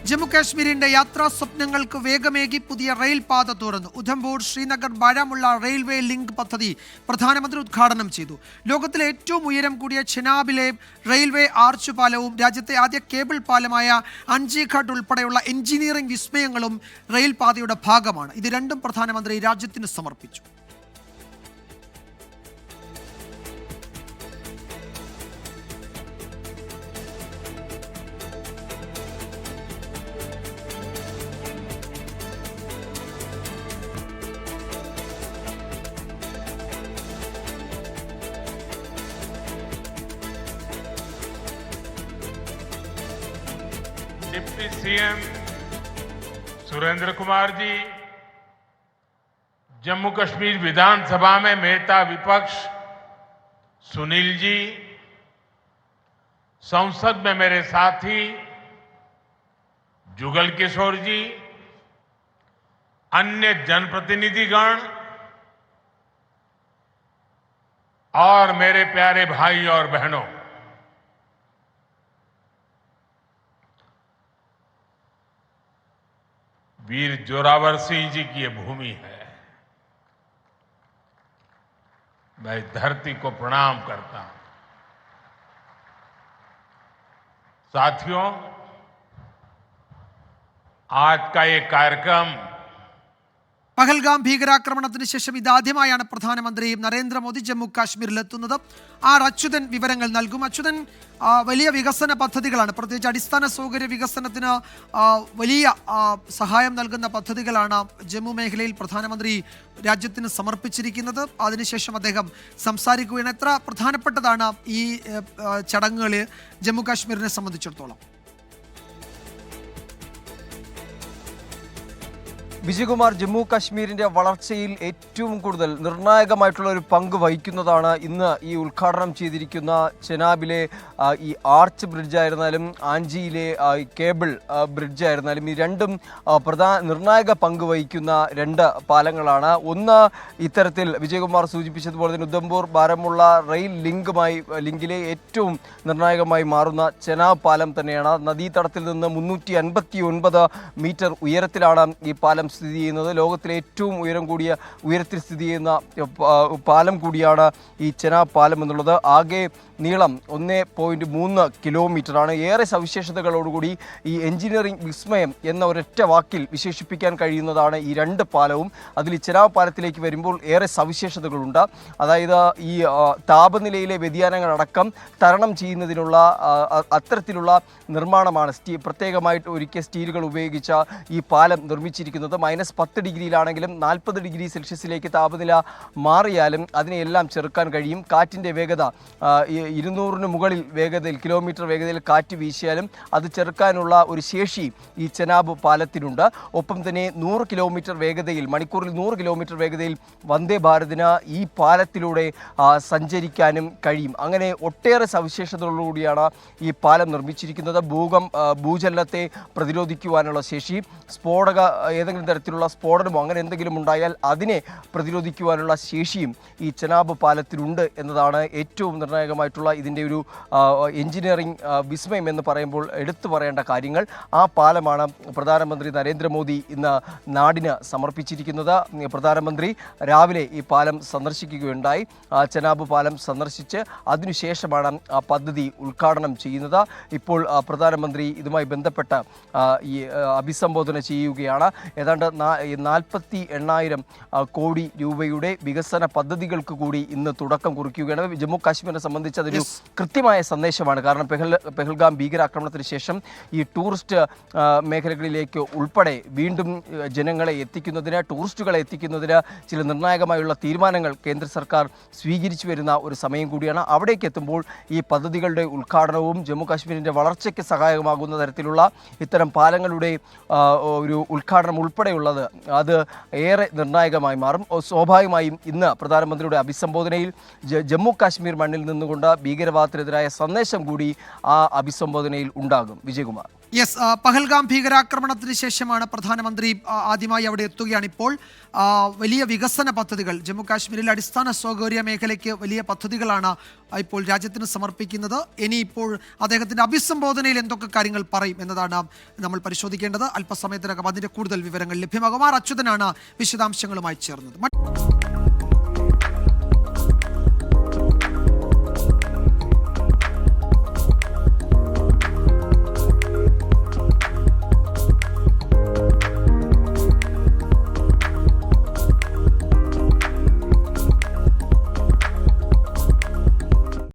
ജമ്മു കാശ്മീരിന്റെ യാത്രാ സ്വപ്നങ്ങൾക്ക് വേഗമേകി പുതിയ റെയിൽ പാത തുറന്നു. ഉധംപൂർ ശ്രീനഗർ ബാരാമുള്ള റെയിൽവേ ലിങ്ക് പദ്ധതി പ്രധാനമന്ത്രി ഉദ്ഘാടനം ചെയ്തു. ലോകത്തിലെ ഏറ്റവും ഉയരം കൂടിയ ചെനാബിലെ റെയിൽവേ ആർച്ച് പാലവും രാജ്യത്തെ ആദ്യ കേബിൾ പാലമായ അഞ്ചിഘട്ട് ഉൾപ്പെടെയുള്ള എഞ്ചിനീയറിംഗ് വിസ്മയങ്ങളും റെയിൽ പാതയുടെ ഭാഗമാണ്. ഇത് രണ്ടും പ്രധാനമന്ത്രി രാജ്യത്തിന് സമർപ്പിച്ചു. डिप्टी सीएम सुरेंद्र कुमार जी, जम्मू कश्मीर विधानसभा में नेता विपक्ष सुनील जी, संसद में मेरे साथी जुगल किशोर जी, अन्य जनप्रतिनिधिगण और मेरे प्यारे भाई और बहनों, वीर जोरावर सिंह जी की ये भूमि है। मैं धरती को प्रणाम करता हूं। साथियों, आज का ये कार्यक्रम പഹൽഗാം ഭീകരാക്രമണത്തിന് ശേഷം ഇതാദ്യമായാണ് പ്രധാനമന്ത്രി നരേന്ദ്രമോദി ജമ്മു കാശ്മീരിലെത്തുന്നത്. ആർ അച്യുതൻ വിവരങ്ങൾ നൽകും. അച്യുതൻ, വലിയ വികസന പദ്ധതികളാണ്, പ്രത്യേകിച്ച് അടിസ്ഥാന സൗകര്യ വികസനത്തിന് വലിയ സഹായം നൽകുന്ന പദ്ധതികളാണ് ജമ്മു മേഖലയിൽ പ്രധാനമന്ത്രി രാജ്യത്തിന് സമർപ്പിച്ചിരിക്കുന്നത്. അതിനുശേഷം അദ്ദേഹം സംസാരിക്കുകയാണ്. എത്ര പ്രധാനപ്പെട്ടതാണ് ഈ ചടങ്ങുകൾ ജമ്മു കാശ്മീരിനെ സംബന്ധിച്ചിടത്തോളം? വിജയകുമാർ, ജമ്മു കാശ്മീരിൻ്റെ വളർച്ചയിൽ ഏറ്റവും കൂടുതൽ നിർണായകമായിട്ടുള്ള ഒരു പങ്ക് വഹിക്കുന്നതാണ് ഇന്ന് ഈ ഉദ്ഘാടനം ചെയ്തിരിക്കുന്ന ചെനാബിലെ ഈ ആർച്ച് ബ്രിഡ്ജായിരുന്നാലും ആഞ്ചിയിലെ കേബിൾ ബ്രിഡ്ജായിരുന്നാലും ഈ രണ്ടും നിർണായക പങ്ക് വഹിക്കുന്ന രണ്ട് പാലങ്ങളാണ്. ഒന്ന്, ഇത്തരത്തിൽ വിജയകുമാർ സൂചിപ്പിച്ചതുപോലെ തന്നെ ഉധംപൂർ ബാരാമുള്ള റെയിൽ ലിങ്കിലെ ഏറ്റവും നിർണായകമായി മാറുന്ന ചെനാബ് പാലം തന്നെയാണ്. നദീതടത്തിൽ നിന്ന് 359 മീറ്റർ ഉയരത്തിലാണ് ഈ പാലം സ്ഥിതി ചെയ്യുന്നത്. ലോകത്തിലെ ഏറ്റവും ഉയരത്തിൽ സ്ഥിതി ചെയ്യുന്ന പാലം കൂടിയാണ് ഈ ചെനാബ് പാലം എന്നുള്ളത്. ആകെ നീളം 1.3 കിലോമീറ്ററാണ്. ഏറെ സവിശേഷതകളോടുകൂടി ഈ എഞ്ചിനീയറിംഗ് വിസ്മയം എന്ന ഒരൊറ്റ വാക്കിൽ വിശേഷിപ്പിക്കാൻ കഴിയുന്നതാണ് ഈ രണ്ട് പാലവും. അതിൽ ചെനാബ് പാലത്തിലേക്ക് വരുമ്പോൾ ഏറെ സവിശേഷതകളുണ്ട്. അതായത് ഈ താപനിലയിലെ വ്യതിയാനങ്ങളടക്കം തരണം ചെയ്യുന്നതിനുള്ള അത്തരത്തിലുള്ള നിർമ്മാണമാണ്. പ്രത്യേകമായിട്ട് ഒരുക്കിയ സ്റ്റീലുകൾ ഉപയോഗിച്ച ഈ പാലം നിർമ്മിച്ചിരിക്കുന്നത്. -10 ഡിഗ്രിയിലാണെങ്കിലും 40 ഡിഗ്രി സെൽഷ്യസിലേക്ക് താപനില മാറിയാലും അതിനെയെല്ലാം ചെറുക്കാൻ കഴിയും. കാറ്റിൻ്റെ വേഗത 200 മുകളിൽ കിലോമീറ്റർ വേഗതയിൽ കാറ്റ് വീശിയാലും അത് ചെറുക്കാനുള്ള ഒരു ശേഷി ഈ ചെനാബ് പാലത്തിനുണ്ട്. ഒപ്പം തന്നെ 100 കിലോമീറ്റർ വേഗതയിൽ, മണിക്കൂറിൽ 100 കിലോമീറ്റർ വേഗതയിൽ വന്ദേ ഭാരതിന് ഈ പാലത്തിലൂടെ സഞ്ചരിക്കാനും കഴിയും. അങ്ങനെ ഒട്ടേറെ സവിശേഷതകളോടുകൂടിയാണ് ഈ പാലം നിർമ്മിച്ചിരിക്കുന്നത്. ഭൂചലനത്തെ പ്രതിരോധിക്കുവാനുള്ള ശേഷി, ഏതെങ്കിലും തരത്തിലുള്ള സ്ഫോടനമോ അങ്ങനെ എന്തെങ്കിലും ഉണ്ടായാൽ അതിനെ പ്രതിരോധിക്കുവാനുള്ള ശേഷിയും ഈ ചെനാബ് പാലത്തിലുണ്ട് എന്നതാണ് ഏറ്റവും നിർണായകമായിട്ടുള്ള ഇതിൻ്റെ ഒരു എഞ്ചിനീയറിംഗ് വിസ്മയം എന്ന് പറയുമ്പോൾ എടുത്തു പറയേണ്ട കാര്യങ്ങൾ. ആ പാലമാണ് പ്രധാനമന്ത്രി നരേന്ദ്രമോദി ഇന്ന് നാടിന് സമർപ്പിച്ചിരിക്കുന്നത്. പ്രധാനമന്ത്രി രാവിലെ ഈ പാലം സന്ദർശിക്കുകയുണ്ടായി. ചെനാബ് പാലം സന്ദർശിച്ച് അതിനുശേഷമാണ് ആ പദ്ധതി ഉദ്ഘാടനം ചെയ്യുന്നത്. ഇപ്പോൾ പ്രധാനമന്ത്രി ഇതുമായി ബന്ധപ്പെട്ട് ഈ അഭിസംബോധന ചെയ്യുകയാണ്. ഏതാണ്ട് 48,000 കോടി രൂപയുടെ വികസന പദ്ധതികൾക്ക് കൂടി ഇന്ന് തുടക്കം കുറിക്കുകയാണ്. ജമ്മു കാശ്മീരിനെ സംബന്ധിച്ച് അതൊരു കൃത്യമായ സന്ദേശമാണ്. കാരണം പെഹൽഗാം ഭീകരാക്രമണത്തിന് ശേഷം ഈ ടൂറിസ്റ്റ് മേഖലകളിലേക്ക് ഉൾപ്പെടെ വീണ്ടും ജനങ്ങളെ എത്തിക്കുന്നതിന്, ടൂറിസ്റ്റുകളെ എത്തിക്കുന്നതിന് ചില നിർണായകമായുള്ള തീരുമാനങ്ങൾ കേന്ദ്ര സർക്കാർ സ്വീകരിച്ചു വരുന്ന ഒരു സമയം കൂടിയാണ്. അവിടേക്ക് എത്തുമ്പോൾ ഈ പദ്ധതികളുടെ ഉദ്ഘാടനവും ജമ്മു കാശ്മീരിൻ്റെ വളർച്ചയ്ക്ക് സഹായകമാകുന്ന തരത്തിലുള്ള ഇത്തരം പാലങ്ങളുടെ ഒരു ഉദ്ഘാടനം ഉൾപ്പെടെയുള്ളത് അത് ഏറെ നിർണായകമായി മാറും. സ്വാഭാവികമായും ഇന്ന് പ്രധാനമന്ത്രിയുടെ അഭിസംബോധനയിൽ ജമ്മു കാശ്മീർ മണ്ണിൽ നിന്നുകൊണ്ട് ഭീകരവാദത്തിനെതിരായ സന്ദേശം കൂടി ആ അഭിസംബോധനയിൽ ഉണ്ടാകും. വിജയകുമാർ. യെസ്, പഹൽഗാം ഭീകരാക്രമണത്തിന് ശേഷമാണ് പ്രധാനമന്ത്രി ആദ്യമായി അവിടെ എത്തുകയാണ്. ഇപ്പോൾ വലിയ വികസന പദ്ധതികൾ ജമ്മു കാശ്മീരിൽ അടിസ്ഥാന സൗകര്യ മേഖലയ്ക്ക് വലിയ പദ്ധതികളാണ് ഇപ്പോൾ രാജ്യത്തിന് സമർപ്പിക്കുന്നത്. ഇനിയിപ്പോൾ അദ്ദേഹത്തിൻ്റെ അഭിസംബോധനയിൽ എന്തൊക്കെ കാര്യങ്ങൾ പറയും എന്നതാണ് നമ്മൾ പരിശോധിക്കേണ്ടത്. അല്പസമയത്തിനകം അതിൻ്റെ കൂടുതൽ വിവരങ്ങൾ ലഭ്യമാകും. അച്യുതനാണ് വിശദാംശങ്ങളുമായി ചേർന്നത്.